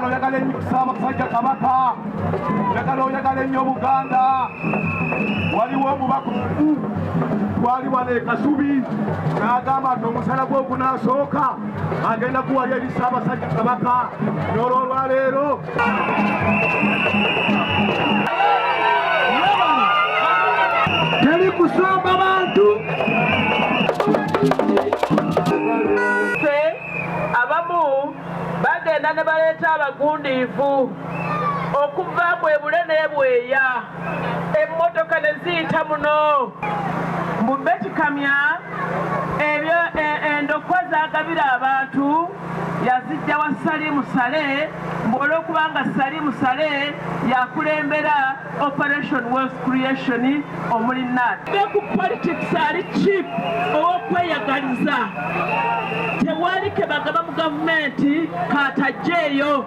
Oyagala ennyo Ssaabasajja Kabaka, oyagala ennyo Buganda. Waliwo omubaka twali wano e Kasubi n'agamba nti omusala gwe ogunaasooka agenda kuwali eri Ssaabasajja Kabaka. N'olwo olwaleero teri kusomba bantu. Abamu bagenda ne baleeta abagundiivu okuva Bwebule n'Ebweya, emmotoka ne ziyita muno mu Bekikamya. Ebyo endokwa zagabira abantu yazijja wa Salimu Sale, olw'okubanga Salimu Sale yakulembera Operation Wealth Creation omuli NAT. Ku politics ali cheap ow'okweyagaliza, tewali ke bagaba mu gavumenti katajjeeyo.